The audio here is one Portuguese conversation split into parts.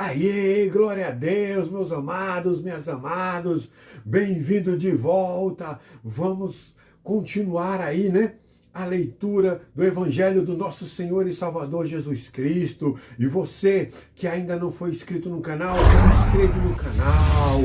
Aê, glória a Deus, meus amados, minhas amados, bem-vindo de volta. Vamos continuar aí, né? A leitura do Evangelho do nosso Senhor e Salvador Jesus Cristo. E você que ainda não foi inscrito no canal, se inscreve no canal.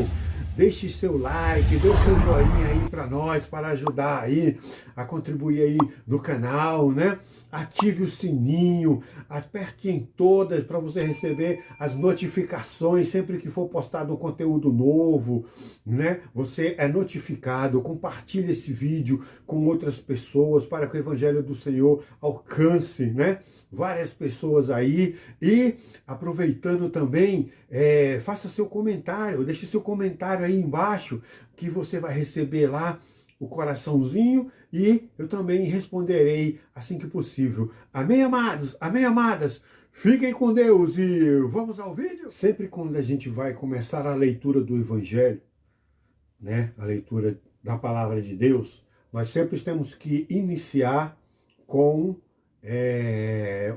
Deixe seu like, dê o seu joinha aí para nós, para ajudar aí a contribuir aí no canal, né? Ative o sininho, aperte em todas para você receber as notificações sempre que for postado um conteúdo novo, né? Você é notificado, compartilhe esse vídeo com outras pessoas para que o Evangelho do Senhor alcance, né? Várias pessoas aí. E aproveitando também, faça seu comentário, deixe seu comentário aí embaixo que você vai receber lá o coraçãozinho e eu também responderei assim que possível. Amém, amados? Amém, amadas? Fiquem com Deus e vamos ao vídeo? Sempre quando a gente vai começar a leitura do Evangelho, né, a leitura da Palavra de Deus, nós sempre temos que iniciar com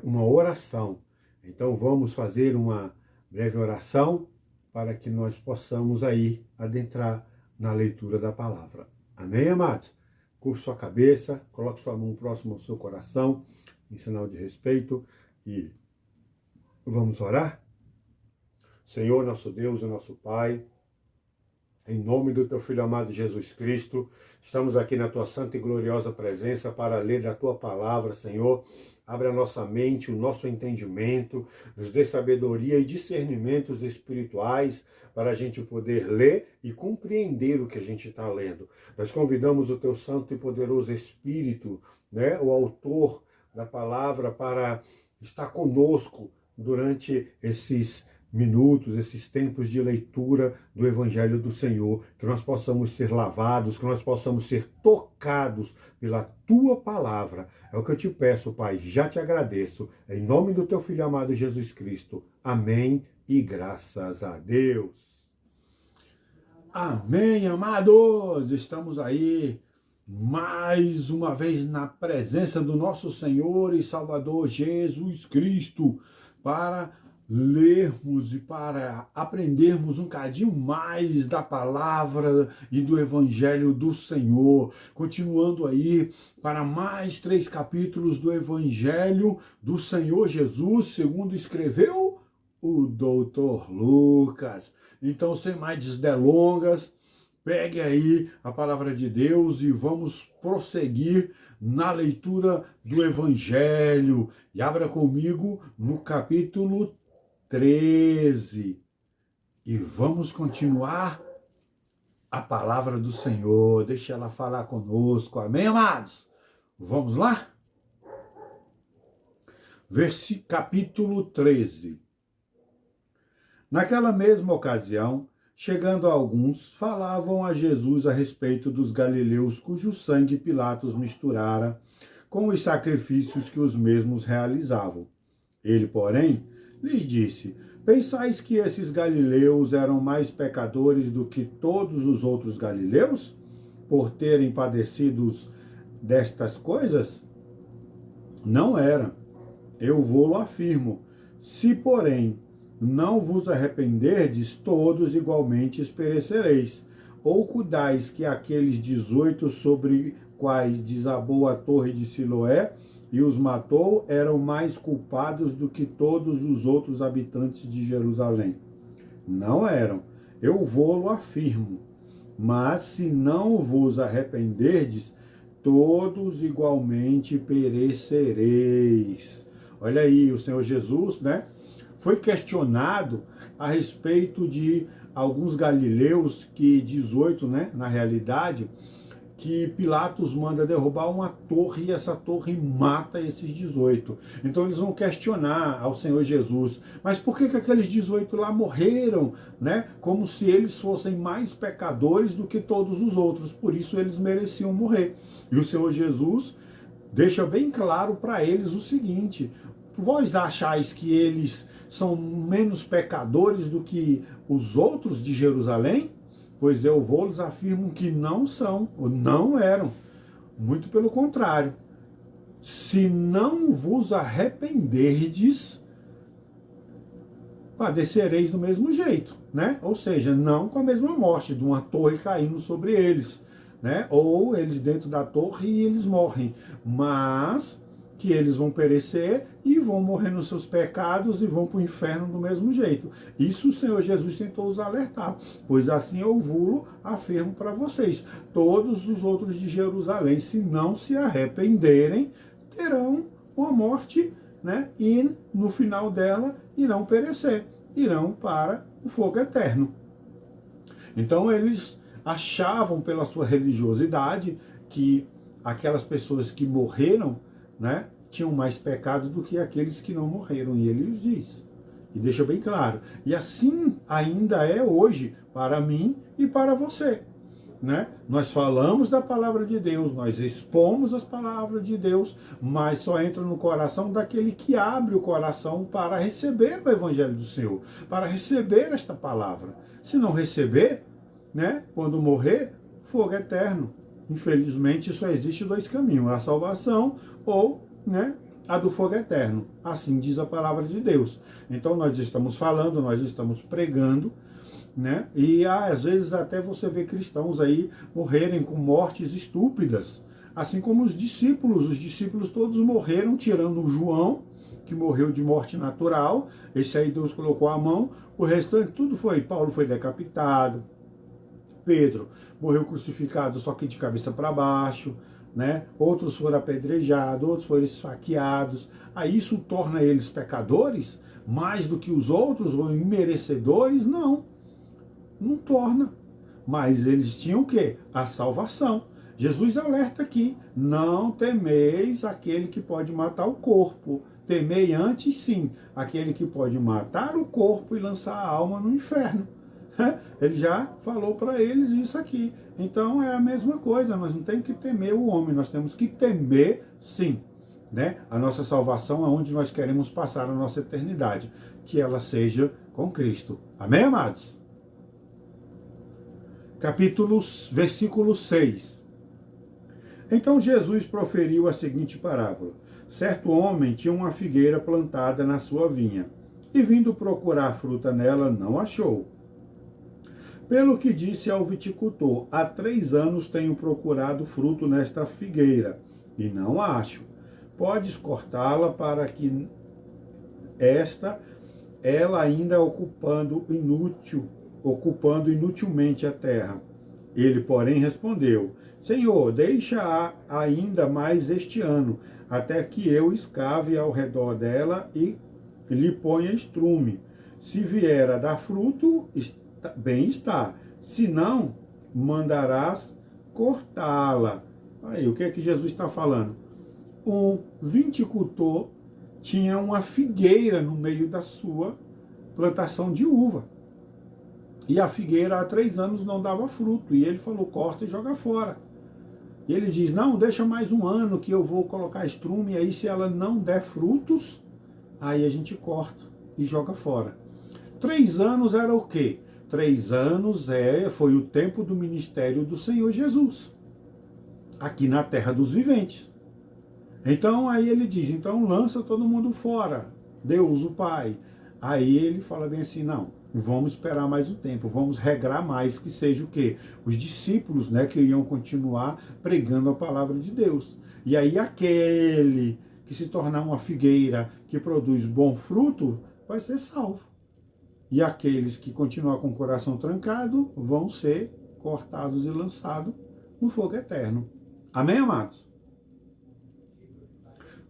uma oração. Então vamos fazer uma breve oração para que nós possamos aí adentrar na leitura da palavra. Amém, amados? Curve sua cabeça, coloque sua mão próxima ao seu coração, em sinal de respeito, e vamos orar? Senhor, nosso Deus e nosso Pai, em nome do Teu Filho amado Jesus Cristo, estamos aqui na Tua santa e gloriosa presença para ler da Tua palavra, Senhor. Abra a nossa mente, o nosso entendimento, nos dê sabedoria e discernimentos espirituais para a gente poder ler e compreender o que a gente está lendo. Nós convidamos o Teu Santo e Poderoso Espírito, né, o autor da palavra, para estar conosco durante esses minutos, esses tempos de leitura do Evangelho do Senhor, que nós possamos ser lavados, que nós possamos ser tocados pela Tua palavra. É o que eu te peço, Pai, já te agradeço, em nome do Teu Filho amado Jesus Cristo. Amém e graças a Deus. Amém, amados! Estamos aí mais uma vez na presença do nosso Senhor e Salvador Jesus Cristo, para lermos e para aprendermos um cadinho mais da palavra e do Evangelho do Senhor. Continuando aí para mais 3 capítulos do Evangelho do Senhor Jesus, segundo escreveu o doutor Lucas. Então, sem mais delongas, pegue aí a palavra de Deus e vamos prosseguir na leitura do Evangelho. E abra comigo no capítulo 13. E vamos continuar a palavra do Senhor. Deixa ela falar conosco. Amém, amados? Vamos lá? Capítulo 13. Naquela mesma ocasião, chegando alguns, falavam a Jesus a respeito dos galileus cujo sangue Pilatos misturara com os sacrifícios que os mesmos realizavam. Ele, porém, lhes disse: pensais que esses galileus eram mais pecadores do que todos os outros galileus, por terem padecido destas coisas? Não eram, eu vou-lo afirmo. Se, porém, não vos arrependerdes, todos igualmente perecereis. Ou cuidais que aqueles 18 sobre quais desabou a torre de Siloé e os matou eram mais culpados do que todos os outros habitantes de Jerusalém? Não eram, eu vou-lo afirmo. Mas se não vos arrependerdes, todos igualmente perecereis. Olha aí, o Senhor Jesus, né, foi questionado a respeito de alguns galileus, que 18, né, na realidade, que Pilatos manda derrubar uma torre e essa torre mata esses 18. Então eles vão questionar ao Senhor Jesus, mas por que aqueles 18 lá morreram, né? Como se eles fossem mais pecadores do que todos os outros, por isso eles mereciam morrer. E o Senhor Jesus deixa bem claro para eles o seguinte: vós achais que eles são menos pecadores do que os outros de Jerusalém? Pois eu vou-lhes afirmo que não são, ou não eram. Muito pelo contrário. Se não vos arrependerdes, padecereis do mesmo jeito, né? Ou seja, não com a mesma morte, de uma torre caindo sobre eles, né? Ou eles dentro da torre e eles morrem, mas que eles vão perecer e vão morrer nos seus pecados e vão para o inferno do mesmo jeito. Isso o Senhor Jesus tentou os alertar, pois assim eu vulo afirmo para vocês, todos os outros de Jerusalém, se não se arrependerem, terão uma morte, né? E no final dela irão perecer, irão para o fogo eterno. Então eles achavam pela sua religiosidade que aquelas pessoas que morreram, né, tinham mais pecado do que aqueles que não morreram. E ele os diz. E deixa bem claro. E assim ainda é hoje para mim e para você. Né? Nós falamos da palavra de Deus, nós expomos as palavras de Deus, mas só entra no coração daquele que abre o coração para receber o Evangelho do Senhor, para receber esta palavra. Se não receber, né, quando morrer, fogo eterno. Infelizmente só existe dois caminhos, a salvação ou, né, a do fogo eterno. Assim diz a palavra de Deus. Então nós estamos falando, nós estamos pregando, né? E às vezes até você vê cristãos aí morrerem com mortes estúpidas, assim como os discípulos todos morreram, tirando o João, que morreu de morte natural, esse aí Deus colocou a mão, o restante tudo foi, Paulo foi decapitado, Pedro morreu crucificado só que de cabeça para baixo, né? Outros foram apedrejados, outros foram esfaqueados, aí isso torna eles pecadores mais do que os outros ou imerecedores? Não torna. Mas eles tinham o quê? A salvação. Jesus alerta aqui, não temeis aquele que pode matar o corpo. Temei antes, sim, aquele que pode matar o corpo e lançar a alma no inferno. Ele já falou para eles isso aqui. Então é a mesma coisa, nós não temos que temer o homem, nós temos que temer, sim, né? A nossa salvação é onde nós queremos passar a nossa eternidade, que ela seja com Cristo. Amém, amados? Versículo 6. Então Jesus proferiu a seguinte parábola. Certo homem tinha uma figueira plantada na sua vinha, e vindo procurar fruta nela, não achou. Pelo que disse ao viticultor, há 3 anos tenho procurado fruto nesta figueira, e não acho. Podes cortá-la para que ela ainda ocupando inutilmente a terra. Ele, porém, respondeu, Senhor, deixa ainda mais este ano, até que eu escave ao redor dela e lhe ponha estrume. Se vier a dar fruto, bem está. Se não, mandarás cortá-la. Aí, o que é que Jesus está falando? Um viticultor tinha uma figueira no meio da sua plantação de uva. E a figueira há 3 anos não dava fruto. E ele falou, corta e joga fora. E ele diz, não, deixa mais um ano que eu vou colocar estrume. E aí se ela não der frutos, aí a gente corta e joga fora. 3 anos era o quê? 3 anos foi o tempo do ministério do Senhor Jesus. Aqui na terra dos viventes. Então aí ele diz, então lança todo mundo fora. Deus, o Pai. Aí ele fala bem assim, não, vamos esperar mais um tempo, vamos regrar mais, que seja o quê? Os discípulos, né, que iam continuar pregando a palavra de Deus. E aí aquele que se tornar uma figueira que produz bom fruto, vai ser salvo. E aqueles que continuar com o coração trancado, vão ser cortados e lançados no fogo eterno. Amém, amados?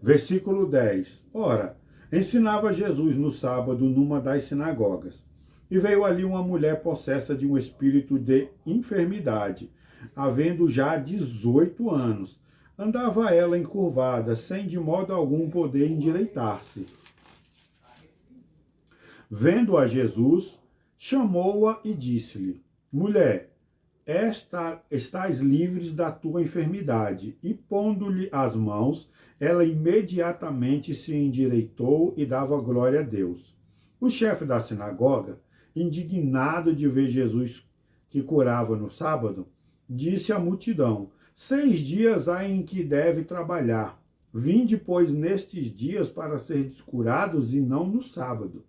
Versículo 10. Ora, ensinava Jesus no sábado numa das sinagogas. E veio ali uma mulher possessa de um espírito de enfermidade, havendo já 18 anos. Andava ela encurvada, sem de modo algum poder endireitar-se. Vendo-a Jesus, chamou-a e disse-lhe, mulher, estás livres da tua enfermidade. E pondo-lhe as mãos, ela imediatamente se endireitou e dava glória a Deus. O chefe da sinagoga, indignado de ver Jesus que curava no sábado, disse à multidão, 6 dias há em que deve trabalhar. Vinde, pois, nestes dias para seres curados e não no sábado.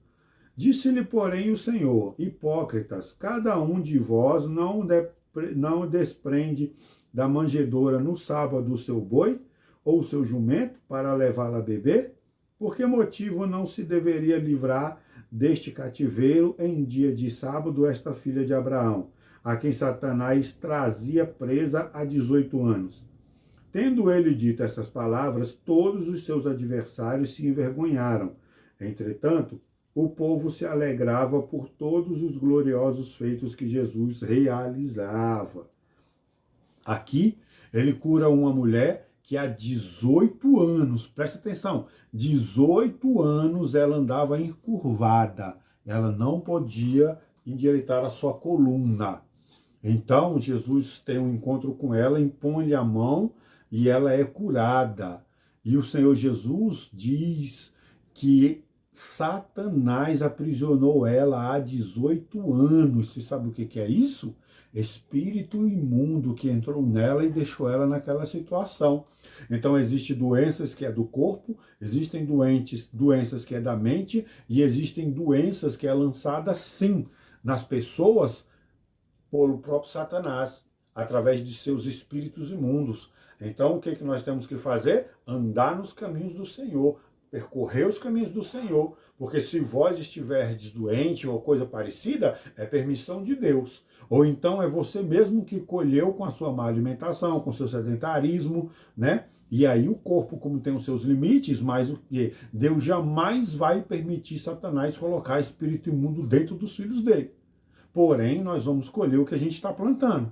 Disse-lhe, porém, o Senhor: hipócritas, cada um de vós não desprende da manjedoura no sábado o seu boi ou o seu jumento para levá-lo a beber? Por que motivo não se deveria livrar deste cativeiro em dia de sábado esta filha de Abraão, a quem Satanás trazia presa há 18 anos? Tendo ele dito essas palavras, todos os seus adversários se envergonharam. Entretanto, o povo se alegrava por todos os gloriosos feitos que Jesus realizava. Aqui, ele cura uma mulher que há 18 anos, presta atenção, 18 anos ela andava encurvada, ela não podia endireitar a sua coluna. Então, Jesus tem um encontro com ela, impõe-lhe a mão e ela é curada. E o Senhor Jesus diz que Satanás aprisionou ela há 18 anos. Você sabe o que é isso? Espírito imundo que entrou nela e deixou ela naquela situação. Então, existem doenças que é do corpo, existem doenças que é da mente, e existem doenças que é lançada, sim, nas pessoas pelo próprio Satanás, através de seus espíritos imundos. Então, o que nós temos que fazer? Andar nos caminhos do Senhor, percorrer os caminhos do Senhor, porque se vós estiverdes doente ou coisa parecida, é permissão de Deus. Ou então é você mesmo que colheu com a sua má alimentação, com o seu sedentarismo, né? E aí o corpo, como tem os seus limites, mas o que Deus jamais vai permitir Satanás colocar espírito imundo dentro dos filhos dele. Porém, nós vamos colher o que a gente está plantando.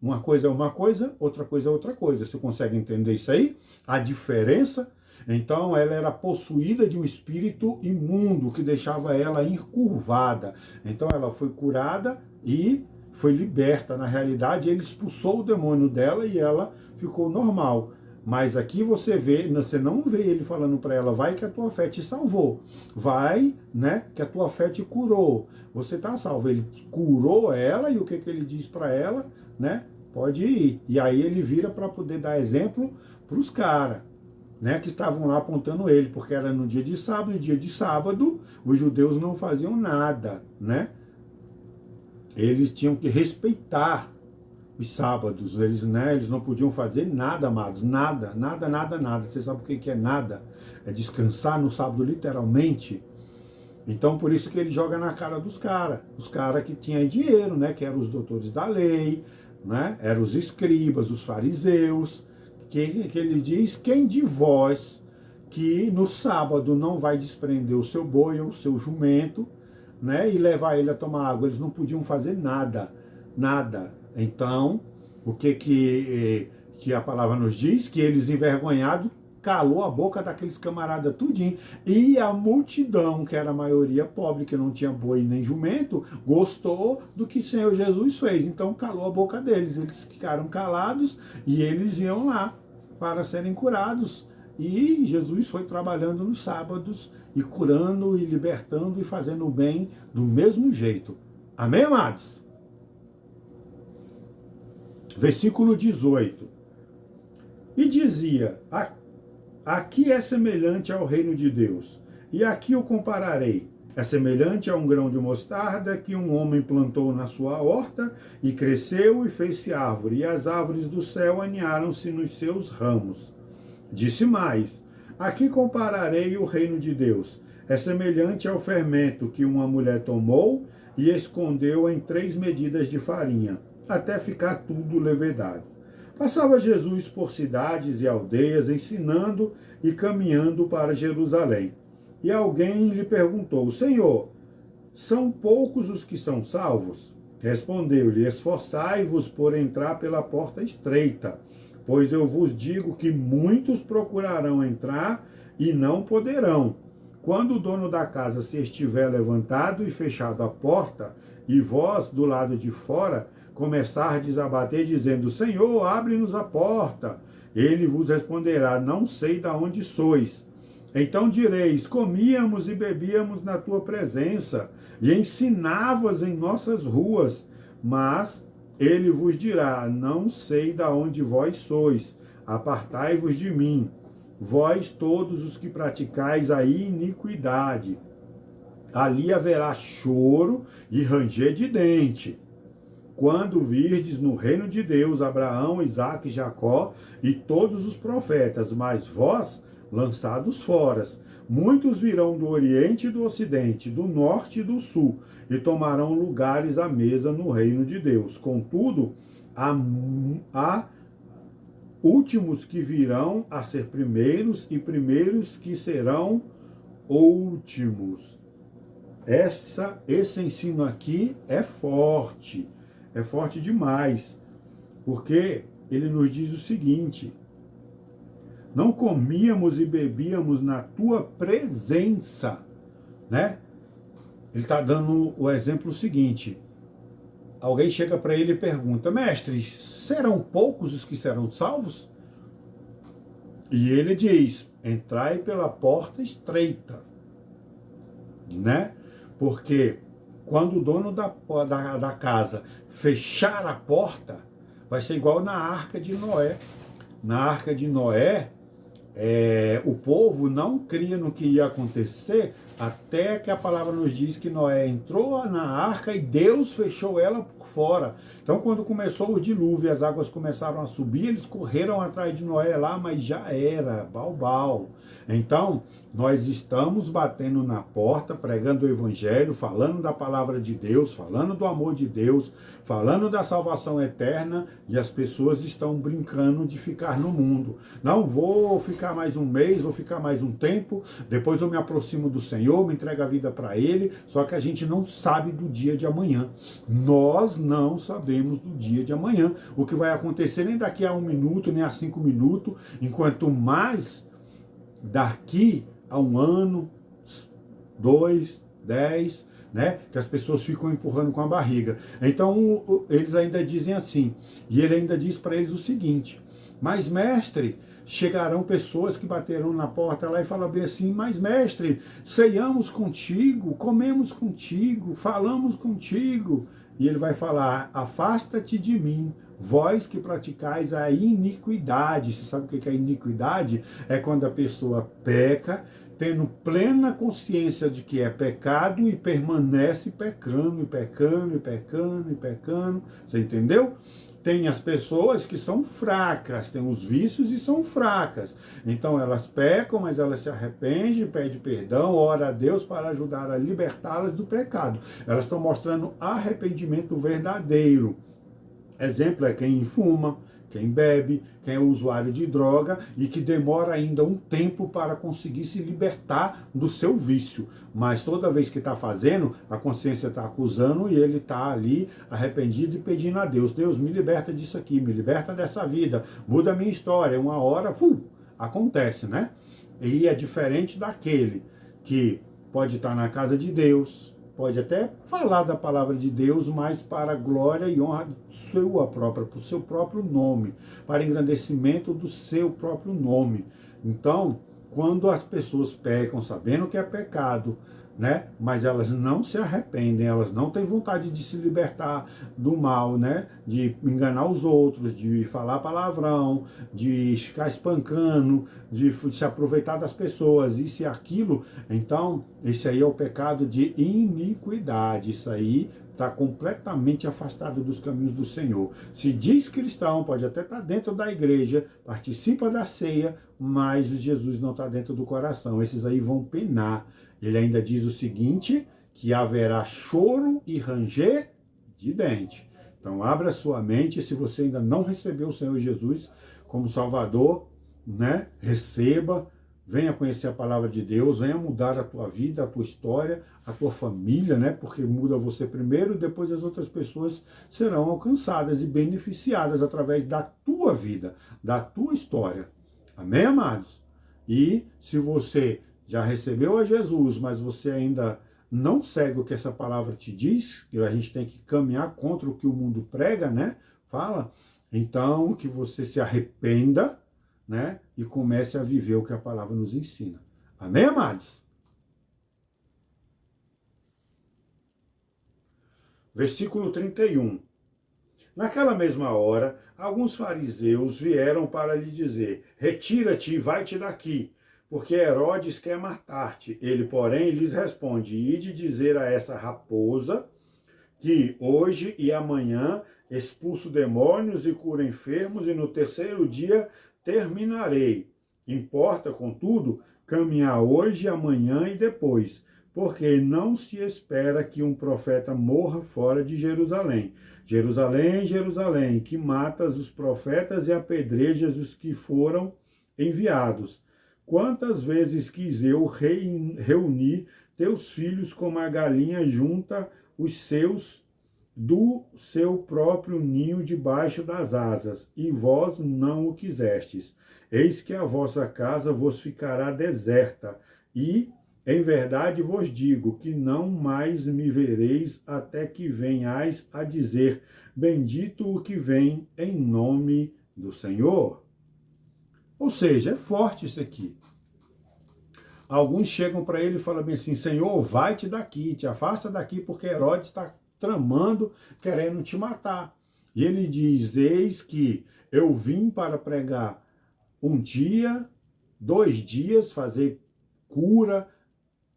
Uma coisa é uma coisa, outra coisa é outra coisa. Você consegue entender isso aí? A diferença? Então, ela era possuída de um espírito imundo que deixava ela encurvada. Então, ela foi curada e foi liberta. Na realidade, ele expulsou o demônio dela e ela ficou normal. Mas aqui você não vê ele falando para ela, vai que a tua fé te salvou. Vai, né, que a tua fé te curou. Você está salvo. Ele curou ela e o que ele diz para ela, né? Pode ir. E aí ele vira para poder dar exemplo para os caras, né, que estavam lá apontando ele, porque era no dia de sábado, e dia de sábado os judeus não faziam nada, né? Eles tinham que respeitar os sábados, eles não podiam fazer nada, amados, nada. Você sabe o que é nada? É descansar no sábado, literalmente. Então, por isso que ele joga na cara dos caras, os caras que tinham dinheiro, né, que eram os doutores da lei, né, eram os escribas, os fariseus, que ele diz, quem de vós que no sábado não vai desprender o seu boi ou o seu jumento, né, e levar ele a tomar água? Eles não podiam fazer nada. Então, o que a palavra nos diz? Que eles, envergonhados, calou a boca daqueles camaradas tudinho. E a multidão, que era a maioria pobre, que não tinha boi nem jumento, gostou do que o Senhor Jesus fez. Então, calou a boca deles. Eles ficaram calados e eles iam lá para serem curados. E Jesus foi trabalhando nos sábados e curando e libertando e fazendo o bem do mesmo jeito. Amém, amados? Versículo 18. E dizia, aqui é semelhante ao reino de Deus, e aqui o compararei. É semelhante a um grão de mostarda que um homem plantou na sua horta, e cresceu e fez-se árvore, e as árvores do céu aninharam-se nos seus ramos. Disse mais, aqui compararei o reino de Deus. É semelhante ao fermento que uma mulher tomou e escondeu em 3 medidas de farinha, até ficar tudo levedado. Passava Jesus por cidades e aldeias, ensinando e caminhando para Jerusalém. E alguém lhe perguntou, Senhor, são poucos os que são salvos? Respondeu-lhe, esforçai-vos por entrar pela porta estreita, pois eu vos digo que muitos procurarão entrar e não poderão. Quando o dono da casa se estiver levantado e fechado a porta, e vós, do lado de fora, começardes a bater, dizendo, Senhor, abre-nos a porta. Ele vos responderá, não sei de onde sois. Então direis, comíamos e bebíamos na tua presença, e ensinavas em nossas ruas. Mas ele vos dirá, não sei de onde vós sois, apartai-vos de mim, vós todos os que praticais a iniquidade. ali haverá choro e ranger de dente, quando virdes no reino de Deus Abraão, Isaque, Jacó e todos os profetas, mas vós lançados fora. Muitos virão do Oriente e do Ocidente, do Norte e do Sul, e tomarão lugares à mesa no reino de Deus. Contudo, há últimos que virão a ser primeiros, e primeiros que serão últimos. Esse ensino aqui é forte demais, porque ele nos diz o seguinte: não comíamos e bebíamos na tua presença, né? Ele está dando o exemplo seguinte: alguém chega para ele e pergunta, mestre, serão poucos os que serão salvos? E ele diz, entrai pela porta estreita, né? Porque quando o dono da casa fechar a porta, vai ser igual na Arca de Noé. Na Arca de Noé, o povo não cria no que ia acontecer, até que a palavra nos diz que Noé entrou na arca e Deus fechou ela por fora. Então, quando começou o dilúvio e as águas começaram a subir, eles correram atrás de Noé lá, mas já era, balbal. Então, nós estamos batendo na porta, pregando o evangelho, falando da palavra de Deus, falando do amor de Deus, falando da salvação eterna, e as pessoas estão brincando de ficar no mundo. Não, vou ficar mais um mês, vou ficar mais um tempo, depois eu me aproximo do Senhor, me entrego a vida para Ele, só que a gente não sabe do dia de amanhã. Nós não sabemos do dia de amanhã, o que vai acontecer nem daqui a 1 minuto, nem a 5 minutos, enquanto mais daqui a 1 ano, 2, 10, né? Que as pessoas ficam empurrando com a barriga. Então, eles ainda dizem assim, e ele ainda diz para eles o seguinte, mas mestre, chegarão pessoas que baterão na porta lá e falam bem assim, mas mestre, ceiamos contigo, comemos contigo, falamos contigo. E ele vai falar, afasta-te de mim, vós que praticais a iniquidade. Você sabe o que é iniquidade? É quando a pessoa peca, tendo plena consciência de que é pecado e permanece pecando, e pecando, e pecando, e pecando. Você entendeu? Tem as pessoas que são fracas, têm os vícios e são fracas. Então elas pecam, mas elas se arrependem, pedem perdão, ora a Deus para ajudar a libertá-las do pecado. Elas estão mostrando arrependimento verdadeiro. Exemplo é quem fuma, quem bebe, quem é usuário de droga e que demora ainda um tempo para conseguir se libertar do seu vício. Mas toda vez que está fazendo, a consciência está acusando e ele está ali arrependido e pedindo a Deus, Deus, me liberta disso aqui, me liberta dessa vida, muda a minha história. Uma hora, acontece, né? E é diferente daquele que pode estar na casa de Deus, pode até falar da palavra de Deus, mas para a glória e honra para o seu próprio nome, para engrandecimento do seu próprio nome. Então, quando as pessoas pecam, sabendo que é pecado, né? Mas elas não se arrependem, elas não têm vontade de se libertar do mal, né? De enganar os outros, de falar palavrão, de ficar espancando, de se aproveitar das pessoas, isso e aquilo. Então, esse aí é o pecado de iniquidade. Isso aí está completamente afastado dos caminhos do Senhor. Se diz cristão, pode até estar dentro da igreja, participa da ceia, mas Jesus não está dentro do coração. Esses aí vão penar. Ele ainda diz o seguinte, que haverá choro e ranger de dente. Então abra sua mente, se você ainda não recebeu o Senhor Jesus como Salvador, né? Receba, venha conhecer a palavra de Deus, venha mudar a tua vida, a tua história, a tua família, né? Porque muda você primeiro e depois as outras pessoas serão alcançadas e beneficiadas através da tua vida, da tua história. Amém, amados? E se você já recebeu a Jesus, mas você ainda não segue o que essa palavra te diz, que a gente tem que caminhar contra o que o mundo prega, né? Fala. Então, que você se arrependa, né? E comece a viver o que a palavra nos ensina. Amém, amados? Versículo 31. Naquela mesma hora, alguns fariseus vieram para lhe dizer, retira-te e vai-te daqui, porque Herodes quer matar-te. Ele, porém, lhes responde: ide dizer a essa raposa que hoje e amanhã expulso demônios e curo enfermos, e no terceiro dia terminarei. Importa, contudo, caminhar hoje, amanhã e depois, porque não se espera que um profeta morra fora de Jerusalém. Jerusalém, Jerusalém, que matas os profetas e apedrejas os que foram enviados. Quantas vezes quis eu reunir teus filhos como a galinha junta os seus do seu próprio ninho debaixo das asas, e vós não o quisestes. Eis que a vossa casa vos ficará deserta, e, em verdade vos digo, que não mais me vereis até que venhais a dizer: bendito o que vem em nome do Senhor. Ou seja, é forte isso aqui. Alguns chegam para ele e falam bem assim: Senhor, vai-te daqui, te afasta daqui, porque Herodes está tramando, querendo te matar. E ele diz: eis que eu vim para pregar um dia, 2 dias, fazer cura,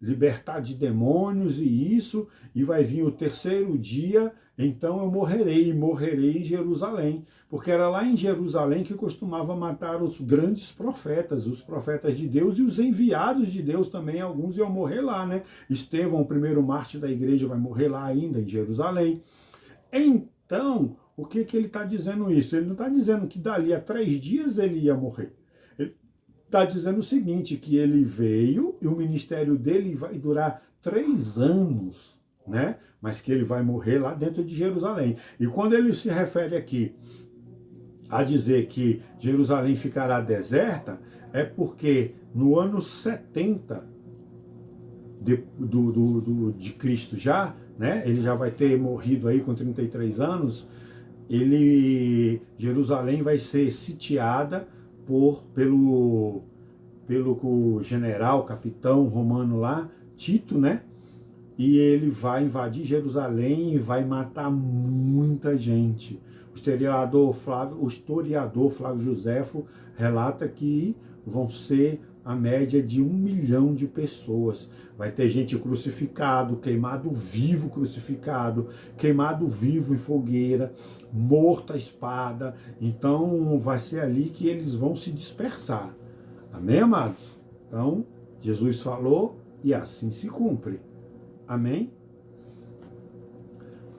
libertar de demônios e vai vir o terceiro dia, então eu morrerei em Jerusalém, porque era lá em Jerusalém que costumava matar os grandes profetas, os profetas de Deus e os enviados de Deus também, alguns iam morrer lá, né? Estevão, o primeiro mártir da igreja, vai morrer lá ainda, em Jerusalém. Então, o que ele está dizendo isso? Ele não está dizendo que dali a 3 dias ele ia morrer. Está dizendo o seguinte, que ele veio e o ministério dele vai durar 3 anos, né? Mas que ele vai morrer lá dentro de Jerusalém. E quando ele se refere aqui a dizer que Jerusalém ficará deserta, é porque no ano 70 de Cristo já, né? Ele já vai ter morrido aí com 33 anos, Jerusalém vai ser sitiada pelo general, capitão romano lá, Tito, né? E ele vai invadir Jerusalém e vai matar muita gente. O historiador Flávio Joséfo relata que vão ser a média de 1 milhão de pessoas. Vai ter gente crucificado, queimado vivo crucificado, queimado vivo em fogueira, morto à espada. Então vai ser ali que eles vão se dispersar. Amém, amados? Então, Jesus falou e assim se cumpre. Amém?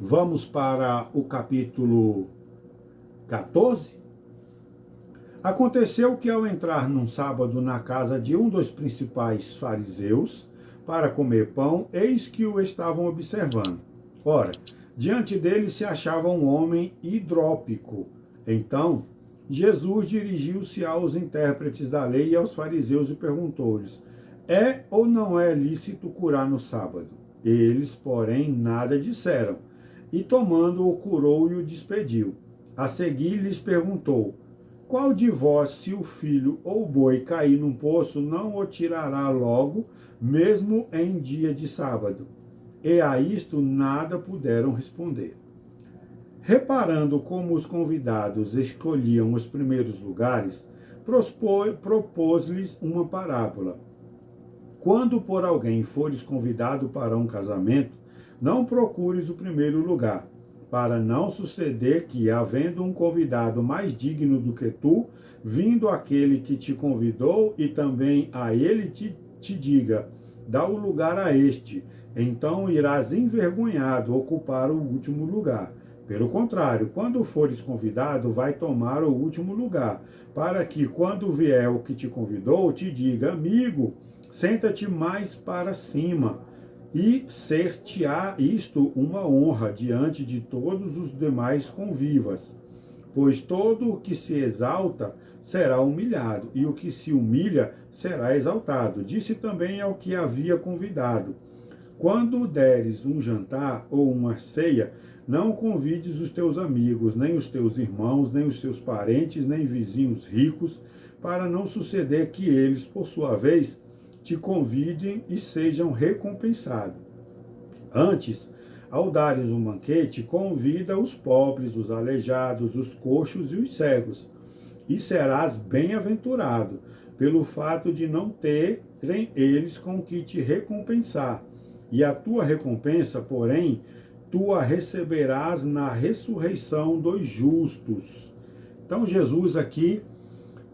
Vamos para o capítulo 14. Aconteceu que ao entrar num sábado na casa de um dos principais fariseus para comer pão, eis que o estavam observando. Ora, diante dele se achava um homem hidrópico. Então, Jesus dirigiu-se aos intérpretes da lei e aos fariseus e perguntou-lhes: é ou não é lícito curar no sábado? Eles, porém, nada disseram. E tomando-o, curou e o despediu. A seguir lhes perguntou: qual de vós, se o filho ou o boi cair num poço, não o tirará logo, mesmo em dia de sábado? E a isto nada puderam responder. Reparando como os convidados escolhiam os primeiros lugares, propôs-lhes uma parábola. Quando por alguém fores convidado para um casamento, não procures o primeiro lugar, para não suceder que, havendo um convidado mais digno do que tu, vindo aquele que te convidou e também a ele te diga: dá o lugar a este, então irás envergonhado ocupar o último lugar. Pelo contrário, quando fores convidado, vai tomar o último lugar, para que, quando vier o que te convidou, te diga: amigo, senta-te mais para cima. E ser-te-á isto uma honra diante de todos os demais convivas. Pois todo o que se exalta será humilhado, e o que se humilha será exaltado. Disse também ao que havia convidado: quando deres um jantar ou uma ceia, não convides os teus amigos, nem os teus irmãos, nem os teus parentes, nem vizinhos ricos, para não suceder que eles, por sua vez, te convidem e sejam recompensados. Antes, ao dares um banquete, convida os pobres, os aleijados, os coxos e os cegos, e serás bem-aventurado, pelo fato de não terem eles com que te recompensar. E a tua recompensa, porém, tu a receberás na ressurreição dos justos. Então Jesus aqui,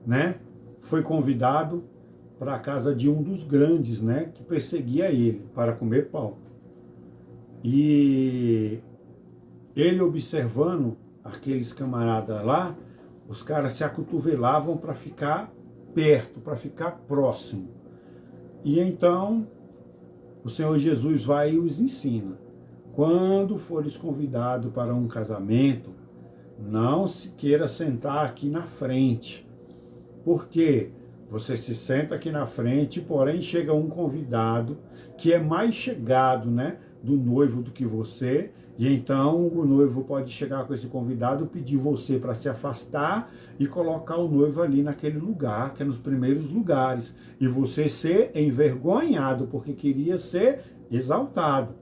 né, foi convidado para a casa de um dos grandes, né, que perseguia ele para comer pão. E ele observando aqueles camaradas lá, os caras se acotovelavam para ficar perto, para ficar próximo. E então o Senhor Jesus vai e os ensina. Quando fores convidado para um casamento, não se queira sentar aqui na frente. Por quê? Você se senta aqui na frente, porém chega um convidado que é mais chegado, né, do noivo do que você, e então o noivo pode chegar com esse convidado, pedir você para se afastar e colocar o noivo ali naquele lugar, que é nos primeiros lugares, e você ser envergonhado porque queria ser exaltado.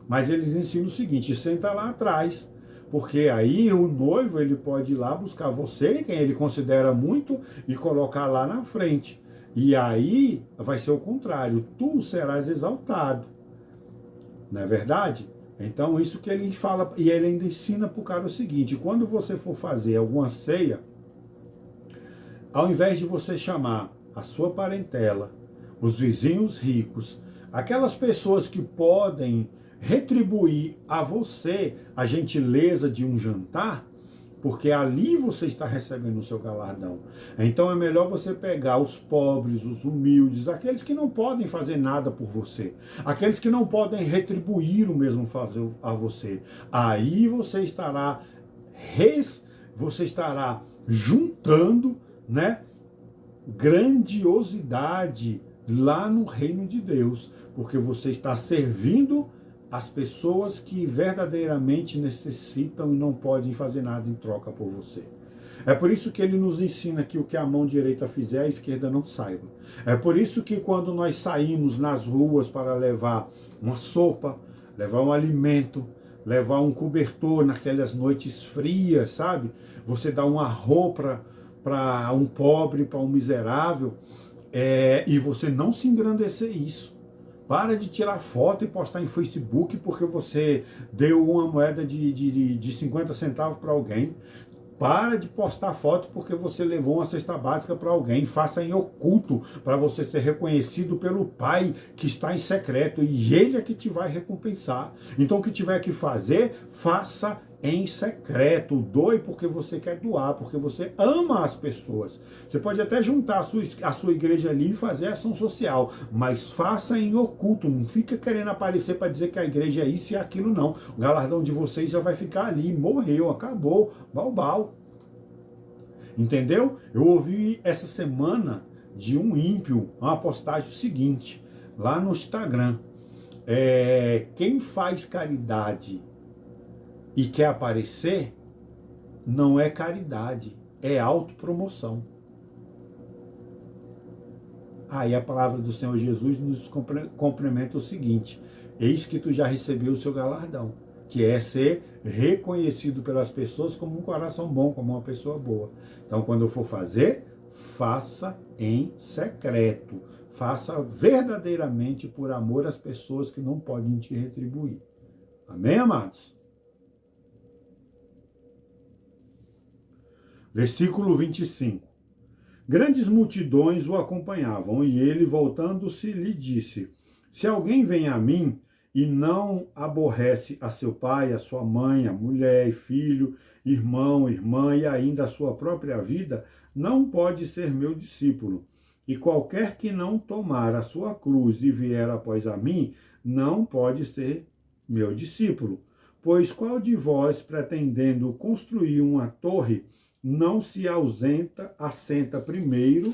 Mas eles ensinam o seguinte: senta lá atrás, porque aí o noivo ele pode ir lá buscar você, quem ele considera muito, e colocar lá na frente. E aí vai ser o contrário, tu serás exaltado. Não é verdade? Então isso que ele fala, e ele ainda ensina para o cara o seguinte: quando você for fazer alguma ceia, ao invés de você chamar a sua parentela, os vizinhos ricos, aquelas pessoas que podem retribuir a você a gentileza de um jantar, porque ali você está recebendo o seu galardão. Então é melhor você pegar os pobres, os humildes, aqueles que não podem fazer nada por você, aqueles que não podem retribuir o mesmo favor a você. Aí você estará juntando, né, grandiosidade lá no reino de Deus, porque você está servindo as pessoas que verdadeiramente necessitam e não podem fazer nada em troca por você. É por isso que ele nos ensina que o que a mão direita fizer, a esquerda não saiba. É por isso que quando nós saímos nas ruas para levar uma sopa, levar um alimento, levar um cobertor naquelas noites frias, sabe? Você dá uma roupa para um pobre, para um miserável, e você não se engrandecer isso. Para de tirar foto e postar em Facebook porque você deu uma moeda de 50 centavos para alguém. Para de postar foto porque você levou uma cesta básica para alguém. Faça em oculto para você ser reconhecido pelo Pai que está em secreto. E Ele é que te vai recompensar. Então o que tiver que fazer, faça em secreto. Doe porque você quer doar, porque você ama as pessoas. Você pode até juntar a sua igreja ali e fazer ação social, mas faça em oculto. Não fica querendo aparecer para dizer que a igreja é isso e aquilo, não. O galardão de vocês já vai ficar ali. Morreu, acabou. Balbal. Entendeu? Eu ouvi essa semana de um ímpio uma postagem seguinte, lá no Instagram. Quem faz caridade e quer aparecer, não é caridade, é autopromoção. Aí a palavra do Senhor Jesus nos complementa o seguinte: eis que tu já recebeu o seu galardão, que é ser reconhecido pelas pessoas como um coração bom, como uma pessoa boa. Então, quando eu for fazer, faça em secreto. Faça verdadeiramente por amor às pessoas que não podem te retribuir. Amém, amados? Versículo 25. Grandes multidões o acompanhavam, e ele, voltando-se, lhe disse: se alguém vem a mim e não aborrece a seu pai, a sua mãe, a mulher, filho, irmão, irmã e ainda a sua própria vida, não pode ser meu discípulo. E qualquer que não tomar a sua cruz e vier após a mim, não pode ser meu discípulo. Pois qual de vós, pretendendo construir uma torre, não se assenta primeiro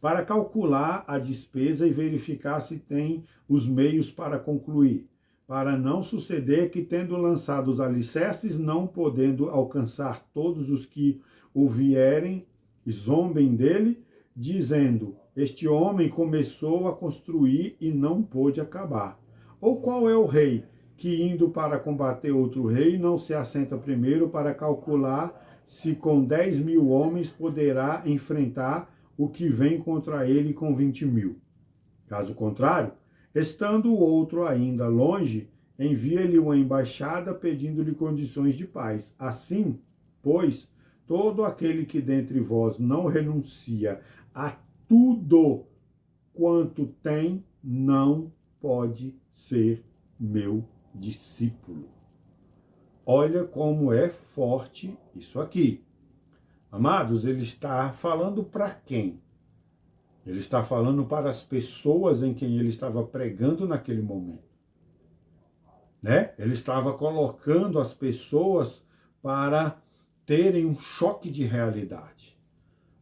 para calcular a despesa e verificar se tem os meios para concluir, para não suceder que, tendo lançado os alicerces, não podendo alcançar todos os que o vierem, zombem dele, dizendo: este homem começou a construir e não pôde acabar. Ou qual é o rei que, indo para combater outro rei, não se assenta primeiro para calcular se com 10.000 homens poderá enfrentar o que vem contra ele com 20.000. Caso contrário, estando o outro ainda longe, envia-lhe uma embaixada pedindo-lhe condições de paz. Assim, pois, todo aquele que dentre vós não renuncia a tudo quanto tem, não pode ser meu discípulo. Olha como é forte isso aqui. Amados, ele está falando para quem? Ele está falando para as pessoas em quem ele estava pregando naquele momento. Né? Ele estava colocando as pessoas para terem um choque de realidade.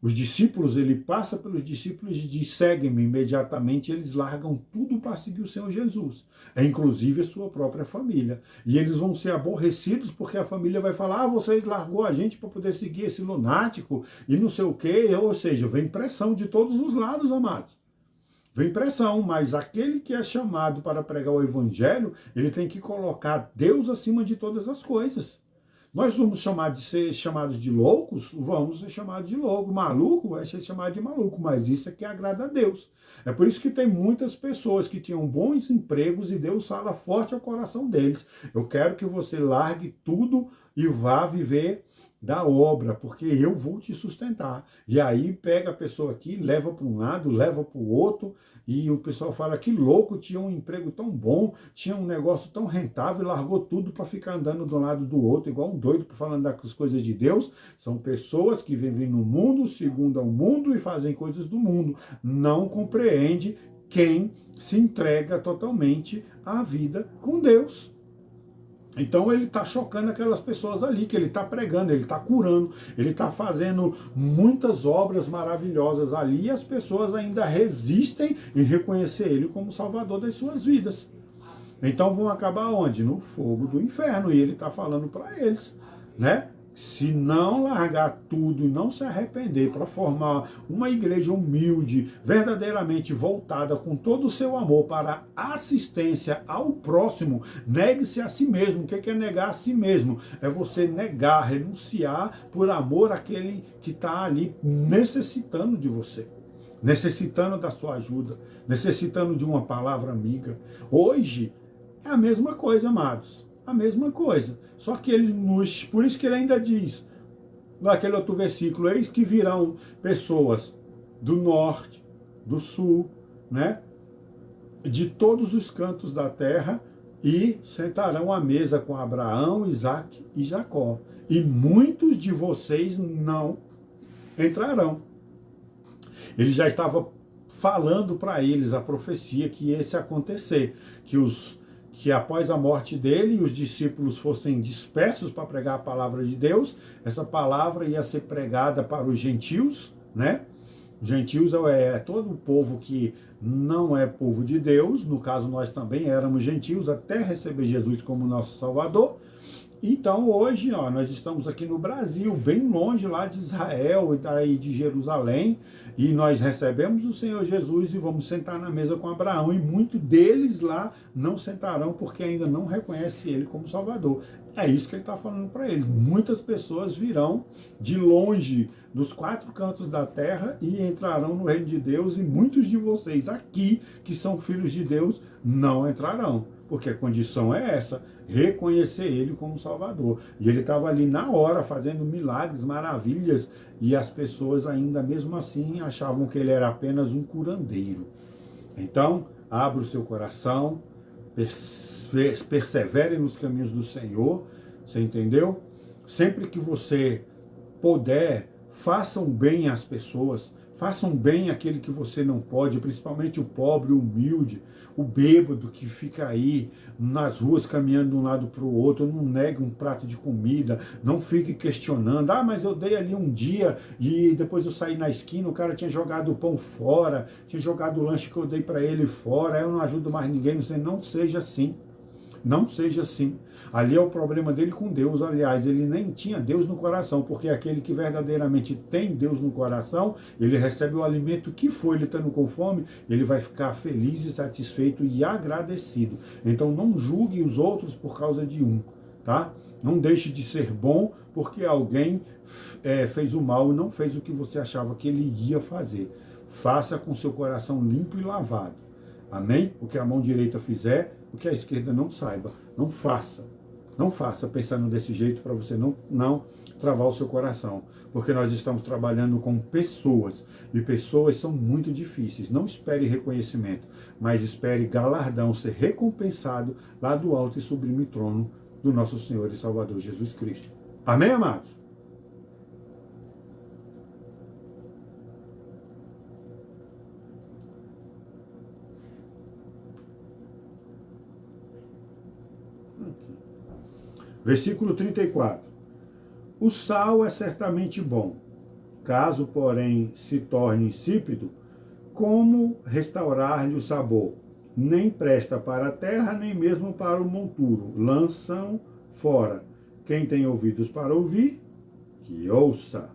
Os discípulos, ele passa pelos discípulos e diz, segue-me. Imediatamente eles largam tudo para seguir o Senhor Jesus, inclusive a sua própria família. E eles vão ser aborrecidos porque a família vai falar, vocês largou a gente para poder seguir esse lunático e não sei o quê. Ou seja, vem pressão de todos os lados, amados. Vem pressão, mas aquele que é chamado para pregar o evangelho, ele tem que colocar Deus acima de todas as coisas. Nós vamos ser chamados de loucos? Vamos ser chamados de louco. Maluco vai ser chamado de maluco, mas isso é que agrada a Deus. É por isso que tem muitas pessoas que tinham bons empregos e Deus fala forte ao coração deles. Eu quero que você largue tudo e vá viver da obra, porque eu vou te sustentar. E aí pega a pessoa aqui, leva para um lado, leva para o outro, e o pessoal fala que louco, tinha um emprego tão bom, tinha um negócio tão rentável, e largou tudo para ficar andando de um lado do outro, igual um doido falando das coisas de Deus. São pessoas que vivem no mundo, segundo ao mundo, e fazem coisas do mundo. Não compreende quem se entrega totalmente à vida com Deus. Então ele está chocando aquelas pessoas ali, que ele está pregando, ele está curando, ele está fazendo muitas obras maravilhosas ali, e as pessoas ainda resistem em reconhecer ele como Salvador das suas vidas. Então vão acabar onde? No fogo do inferno, e ele está falando para eles, né? Se não largar tudo e não se arrepender para formar uma igreja humilde, verdadeiramente voltada com todo o seu amor para assistência ao próximo, negue-se a si mesmo. O que é negar a si mesmo? É você negar, renunciar por amor àquele que está ali necessitando de você, necessitando da sua ajuda, necessitando de uma palavra amiga. Hoje é a mesma coisa, amados. A mesma coisa. Só que ele por isso que ele ainda diz, naquele outro versículo, eis que virão pessoas do norte, do sul, né? De todos os cantos da terra, e sentarão à mesa com Abraão, Isaque e Jacó. E muitos de vocês não entrarão. Ele já estava falando para eles a profecia que ia se acontecer, que após a morte dele, os discípulos fossem dispersos para pregar a palavra de Deus. Essa palavra ia ser pregada para os gentios, né? Gentios é todo o povo que não é povo de Deus. No caso, nós também éramos gentios até receber Jesus como nosso Salvador. Então hoje, nós estamos aqui no Brasil, bem longe lá de Israel e daí de Jerusalém, e nós recebemos o Senhor Jesus e vamos sentar na mesa com Abraão, e muitos deles lá não sentarão porque ainda não reconhecem ele como Salvador. É isso que ele está falando para eles. Muitas pessoas virão de longe, dos quatro cantos da terra, e entrarão no reino de Deus, e muitos de vocês aqui, que são filhos de Deus, não entrarão. Porque a condição é essa, reconhecer ele como Salvador. E ele estava ali na hora, fazendo milagres, maravilhas, e as pessoas ainda mesmo assim achavam que ele era apenas um curandeiro. Então, abra o seu coração, persevere nos caminhos do Senhor, você entendeu? Sempre que você puder, façam bem às pessoas, façam bem àquele que você não pode, principalmente o pobre, o humilde, o bêbado que fica aí nas ruas caminhando de um lado para o outro. Não negue um prato de comida, não fique questionando, mas eu dei ali um dia e depois eu saí na esquina, o cara tinha jogado o pão fora, tinha jogado o lanche que eu dei para ele fora, eu não ajudo mais ninguém. Não seja assim. Não seja assim. Ali é o problema dele com Deus. Aliás, ele nem tinha Deus no coração, porque aquele que verdadeiramente tem Deus no coração, ele recebe o alimento que for, ele estando com fome, ele vai ficar feliz e satisfeito e agradecido. Então não julgue os outros por causa de um. tá? Não deixe de ser bom porque alguém fez o mal e não fez o que você achava que ele ia fazer. Faça com seu coração limpo e lavado. Amém? O que a mão direita fizer, o que a esquerda não saiba. Não faça. Não faça pensando desse jeito para você não travar o seu coração. Porque nós estamos trabalhando com pessoas. E pessoas são muito difíceis. Não espere reconhecimento, mas espere galardão, ser recompensado lá do alto e sublime trono do nosso Senhor e Salvador Jesus Cristo. Amém, amados? Versículo 34. O sal é certamente bom. Caso, porém, se torne insípido, como restaurar-lhe o sabor? Nem presta para a terra, nem mesmo para o monturo. Lançam fora. Quem tem ouvidos para ouvir, que ouça.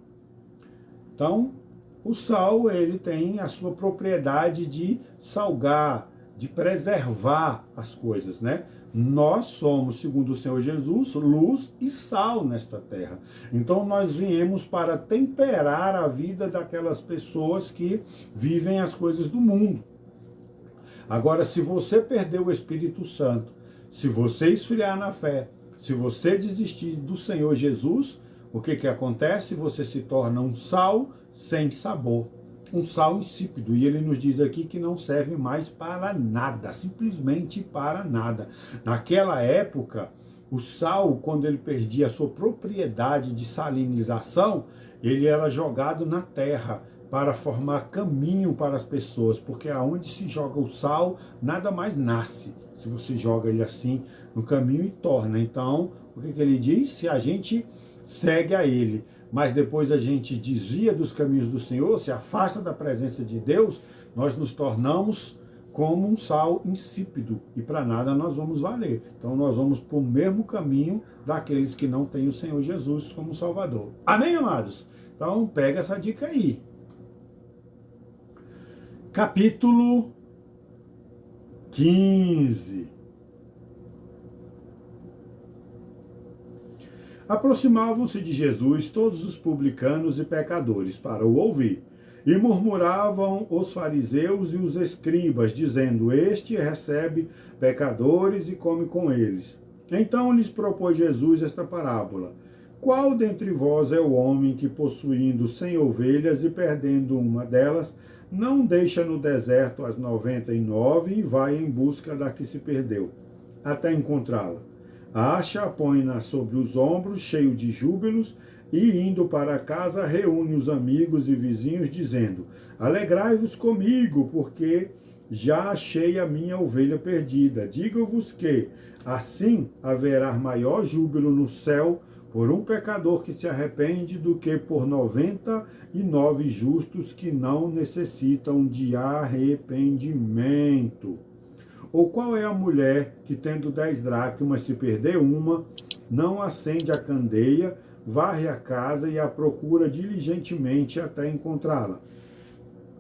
Então, o sal, ele tem a sua propriedade de salgar, de preservar as coisas, né? Nós somos, segundo o Senhor Jesus, luz e sal nesta terra. Então nós viemos para temperar a vida daquelas pessoas que vivem as coisas do mundo. Agora, se você perder o Espírito Santo, se você esfriar na fé, se você desistir do Senhor Jesus, o que acontece? Você se torna um sal sem sabor. Um sal insípido, e ele nos diz aqui que não serve mais para nada, simplesmente para nada. Naquela época, o sal, quando ele perdia a sua propriedade de salinização, ele era jogado na terra para formar caminho para as pessoas, porque aonde se joga o sal, nada mais nasce. Se você joga ele assim no caminho e torna. Então, o que ele diz? Se a gente segue a ele, mas depois a gente desvia dos caminhos do Senhor, se afasta da presença de Deus, nós nos tornamos como um sal insípido e para nada nós vamos valer. Então nós vamos para o mesmo caminho daqueles que não têm o Senhor Jesus como Salvador. Amém, amados? Então pega essa dica aí. Capítulo 15. Aproximavam-se de Jesus todos os publicanos e pecadores para o ouvir, e murmuravam os fariseus e os escribas, dizendo: Este recebe pecadores e come com eles. Então lhes propôs Jesus esta parábola: Qual dentre vós é o homem que, possuindo 100 ovelhas e perdendo uma delas, não deixa no deserto as 99 e vai em busca da que se perdeu, até encontrá-la? Acha, põe-na sobre os ombros, cheio de júbilos, e indo para casa, reúne os amigos e vizinhos, dizendo: Alegrai-vos comigo, porque já achei a minha ovelha perdida. Digo-vos que, assim, haverá maior júbilo no céu por um pecador que se arrepende do que por 99 justos que não necessitam de arrependimento. Ou qual é a mulher que, tendo 10 dracmas, se perder uma, não acende a candeia, varre a casa e a procura diligentemente até encontrá-la?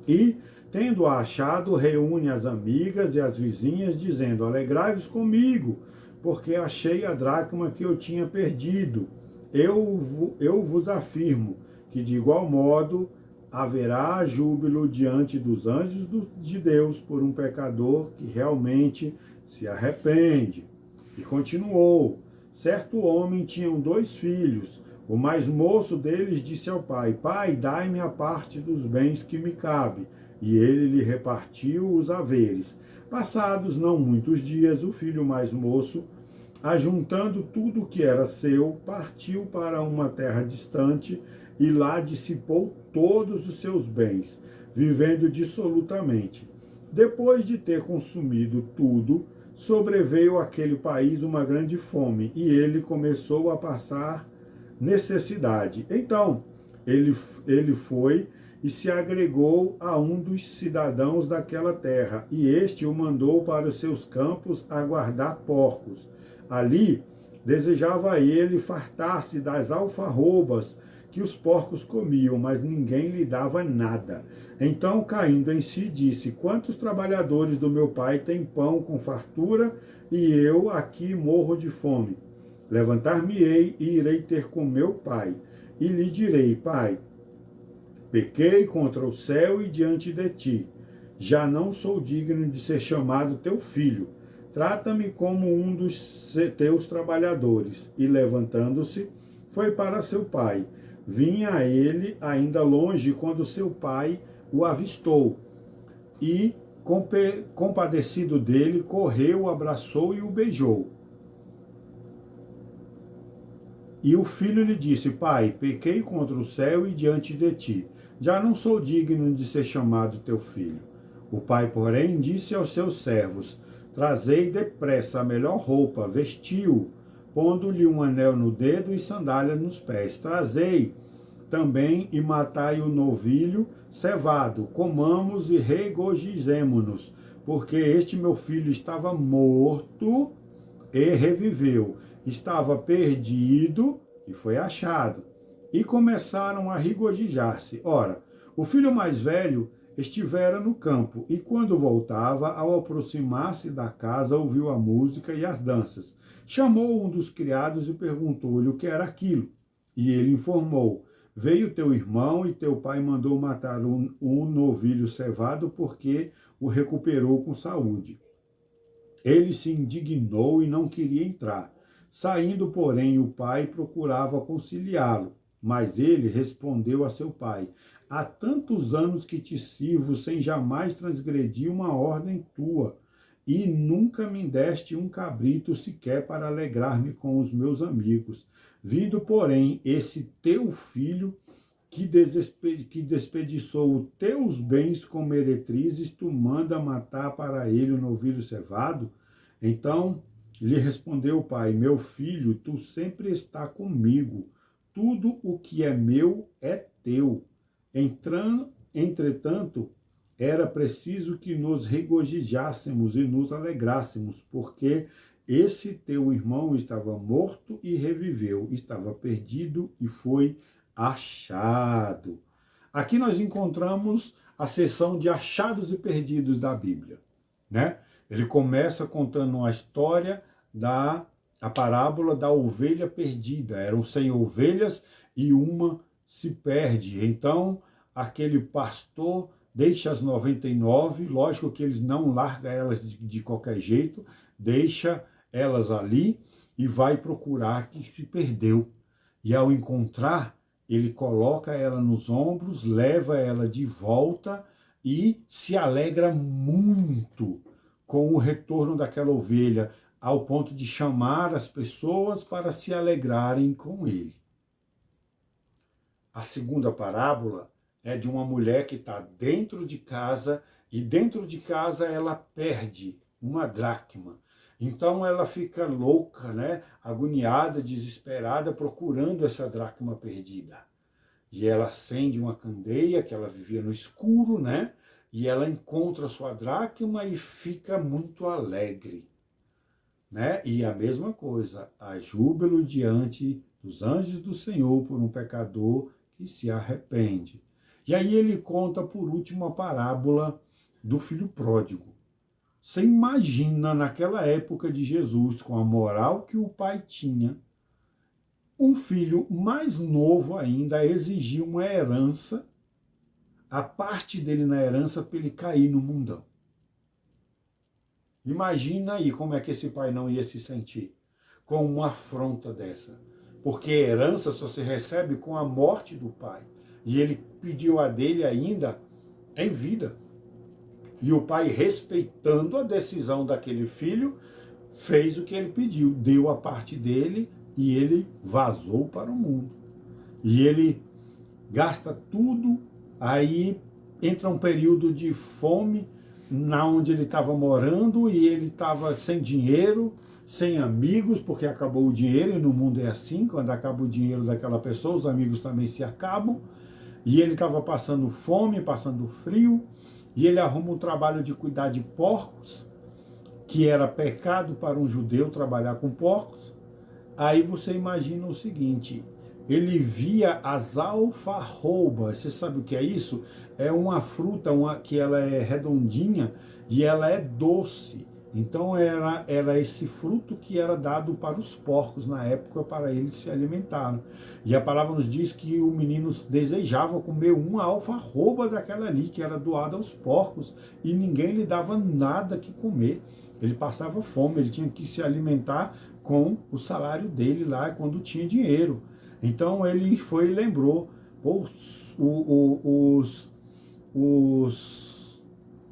E, tendo-a achado, reúne as amigas e as vizinhas, dizendo: Alegrai-vos comigo, porque achei a dracma que eu tinha perdido. Eu vos afirmo que, de igual modo, haverá júbilo diante dos anjos de Deus por um pecador que realmente se arrepende. E continuou: certo homem tinha 2 filhos. O mais moço deles disse ao pai: Pai, dai-me a parte dos bens que me cabe. E ele lhe repartiu os haveres. Passados não muitos dias, o filho mais moço, ajuntando tudo o que era seu, partiu para uma terra distante e lá dissipou todos os seus bens, vivendo dissolutamente. Depois de ter consumido tudo, sobreveio àquele país uma grande fome, e ele começou a passar necessidade. Então, ele foi e se agregou a um dos cidadãos daquela terra, e este o mandou para os seus campos a guardar porcos. Ali, desejava ele fartar-se das alfarrobas que os porcos comiam, mas ninguém lhe dava nada. Então, caindo em si, disse: Quantos trabalhadores do meu pai têm pão com fartura, e eu aqui morro de fome? Levantar-me-ei e irei ter com meu pai, e lhe direi: Pai, pequei contra o céu e diante de ti. Já não sou digno de ser chamado teu filho. Trata-me como um dos teus trabalhadores. E levantando-se, foi para seu pai. Vinha ele ainda longe quando seu pai o avistou. E, compadecido dele, correu, o abraçou e o beijou. E o filho lhe disse: Pai, pequei contra o céu e diante de ti. Já não sou digno de ser chamado teu filho. O pai, porém, disse aos seus servos: Trazei depressa a melhor roupa, vestiu, pondo-lhe um anel no dedo e sandália nos pés. Trazei também e matai o novilho cevado. Comamos e regozijemo-nos, porque este meu filho estava morto e reviveu. Estava perdido e foi achado. E começaram a regozijar-se. Ora, o filho mais velho estivera no campo, e quando voltava, ao aproximar-se da casa, ouviu a música e as danças. Chamou um dos criados e perguntou-lhe o que era aquilo. E ele informou: Veio teu irmão e teu pai mandou matar um novilho cevado porque o recuperou com saúde. Ele se indignou e não queria entrar. Saindo, porém, o pai procurava conciliá-lo. Mas ele respondeu a seu pai: Há tantos anos que te sirvo sem jamais transgredir uma ordem tua, e nunca me deste um cabrito sequer para alegrar-me com os meus amigos. Vindo, porém, esse teu filho que desperdiçou os teus bens com meretrizes, tu manda matar para ele o novilho cevado? Então lhe respondeu o pai: Meu filho, tu sempre está comigo. Tudo o que é meu é teu. Entretanto, era preciso que nos regozijássemos e nos alegrássemos, porque esse teu irmão estava morto e reviveu, estava perdido e foi achado. Aqui nós encontramos a seção de achados e perdidos da Bíblia, né? Ele começa contando uma história a parábola da ovelha perdida. Eram 100 ovelhas e uma se perde. Então, aquele pastor deixa as 99, lógico que eles não largam elas de qualquer jeito, deixa elas ali e vai procurar a que se perdeu. E ao encontrar, ele coloca ela nos ombros, leva ela de volta e se alegra muito com o retorno daquela ovelha, ao ponto de chamar as pessoas para se alegrarem com ele. A segunda parábola é de uma mulher que está dentro de casa e dentro de casa ela perde uma dracma. Então ela fica louca, né? Agoniada, desesperada, procurando essa dracma perdida. E ela acende uma candeia, que ela vivia no escuro, né? E ela encontra a sua dracma e fica muito alegre, né? E a mesma coisa, há júbilo diante dos anjos do Senhor por um pecador que se arrepende. E aí ele conta por último a parábola do filho pródigo. Você imagina naquela época de Jesus, com a moral que o pai tinha, um filho mais novo ainda exigir uma herança, a parte dele na herança para ele cair no mundão. Imagina aí como é que esse pai não ia se sentir com uma afronta dessa. Porque a herança só se recebe com a morte do pai. E ele pediu a dele ainda em vida. E o pai, respeitando a decisão daquele filho, fez o que ele pediu, deu a parte dele e ele vazou para o mundo. E ele gasta tudo, aí entra um período de fome, na onde ele estava morando, e ele estava sem dinheiro, sem amigos, porque acabou o dinheiro, e no mundo é assim, quando acaba o dinheiro daquela pessoa, os amigos também se acabam, e ele estava passando fome, passando frio, e ele arruma um trabalho de cuidar de porcos, que era pecado para um judeu trabalhar com porcos. Aí você imagina o seguinte: ele via as alfarrobas. Você sabe o que é isso? É uma fruta que ela é redondinha e ela é doce. Então era esse fruto que era dado para os porcos na época, para eles se alimentarem. E a palavra nos diz que o menino desejava comer uma alfarroba daquela ali, que era doada aos porcos, e ninguém lhe dava nada que comer. Ele passava fome, ele tinha que se alimentar com o salário dele lá, quando tinha dinheiro. Então ele foi e lembrou, os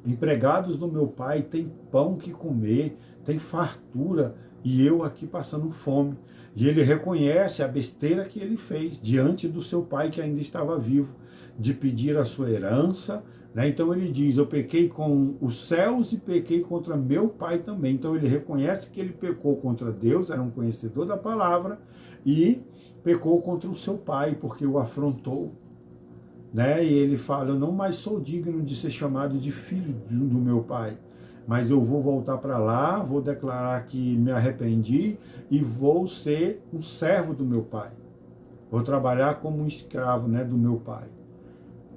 empregados do meu pai têm pão que comer, tem fartura, e eu aqui passando fome. E ele reconhece a besteira que ele fez diante do seu pai que ainda estava vivo, de pedir a sua herança, né? Então ele diz, eu pequei com os céus e pequei contra meu pai também. Então ele reconhece que ele pecou contra Deus, era um conhecedor da palavra, e pecou contra o seu pai, porque o afrontou, né? E ele fala, eu não mais sou digno de ser chamado de filho do meu pai, mas eu vou voltar para lá, vou declarar que me arrependi e vou ser um servo do meu pai. Vou trabalhar como um escravo, né, do meu pai.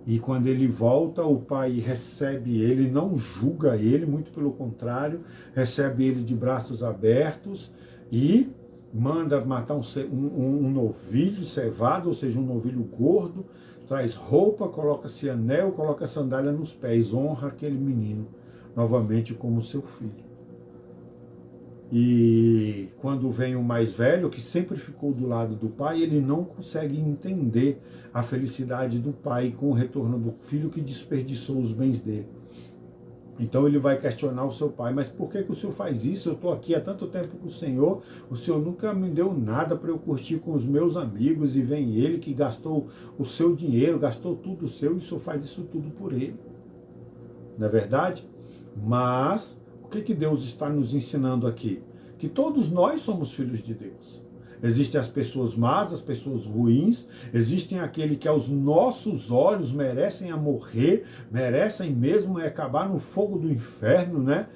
E quando ele volta, o pai recebe ele, não julga ele, muito pelo contrário, recebe ele de braços abertos e manda matar um novilho cevado, ou seja, um novilho gordo, traz roupa, coloca-se anel, coloca sandália nos pés, honra aquele menino novamente como seu filho. E quando vem o mais velho, que sempre ficou do lado do pai, ele não consegue entender a felicidade do pai com o retorno do filho que desperdiçou os bens dele. Então ele vai questionar o seu pai, mas por que o senhor faz isso? Eu estou aqui há tanto tempo com o senhor nunca me deu nada para eu curtir com os meus amigos, e vem ele que gastou o seu dinheiro, gastou tudo seu, e o senhor faz isso tudo por ele. Não é verdade? Mas o que Deus está nos ensinando aqui? Que todos nós somos filhos de Deus. Existem as pessoas más, as pessoas ruins, existem aqueles que aos nossos olhos merecem a morrer, merecem mesmo acabar no fogo do inferno, né?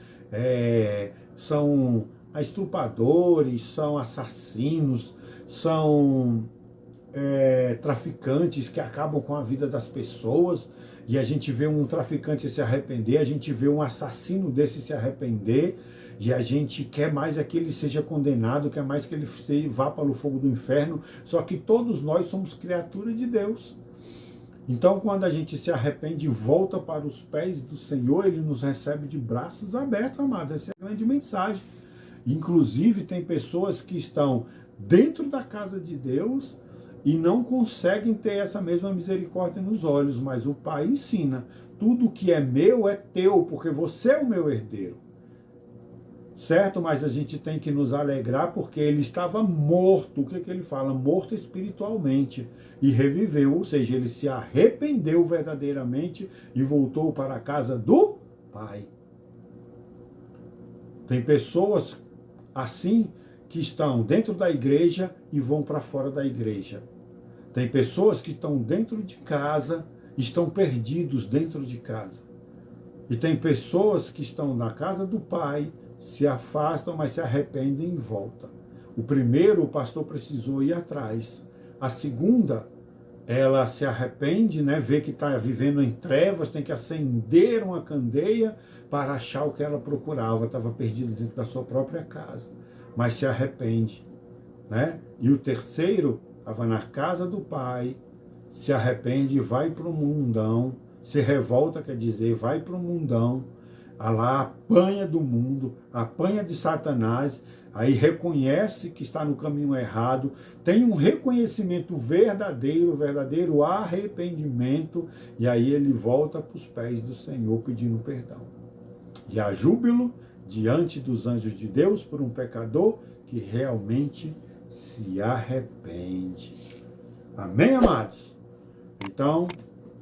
São estupradores, são assassinos, são traficantes que acabam com a vida das pessoas, e a gente vê um traficante se arrepender, a gente vê um assassino desse se arrepender, e a gente quer mais que ele seja condenado, quer mais que ele vá para o fogo do inferno. Só que todos nós somos criaturas de Deus. Então quando a gente se arrepende e volta para os pés do Senhor, Ele nos recebe de braços abertos, amado. Essa é a grande mensagem. Inclusive tem pessoas que estão dentro da casa de Deus e não conseguem ter essa mesma misericórdia nos olhos, mas o Pai ensina, tudo que é meu é teu, porque você é o meu herdeiro. Certo? Mas a gente tem que nos alegrar porque ele estava morto. O que ele fala? Morto espiritualmente. E reviveu, ou seja, ele se arrependeu verdadeiramente e voltou para a casa do Pai. Tem pessoas assim que estão dentro da igreja e vão para fora da igreja. Tem pessoas que estão dentro de casa, estão perdidos dentro de casa. E tem pessoas que estão na casa do Pai, se afastam, mas se arrependem e voltam. O primeiro, o pastor precisou ir atrás. A segunda, ela se arrepende, né, vê que está vivendo em trevas, tem que acender uma candeia para achar o que ela procurava. Estava perdida dentro da sua própria casa, mas se arrepende, né? E o terceiro estava na casa do Pai, se arrepende e vai para o mundão, se revolta, quer dizer, vai para o mundão, lá apanha do mundo, apanha de Satanás, aí reconhece que está no caminho errado, tem um reconhecimento verdadeiro arrependimento, e aí ele volta para os pés do Senhor pedindo perdão. E há júbilo diante dos anjos de Deus por um pecador que realmente se arrepende. Amém, amados? Então,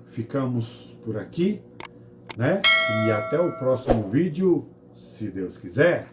ficamos por aqui, né? E até o próximo vídeo, se Deus quiser.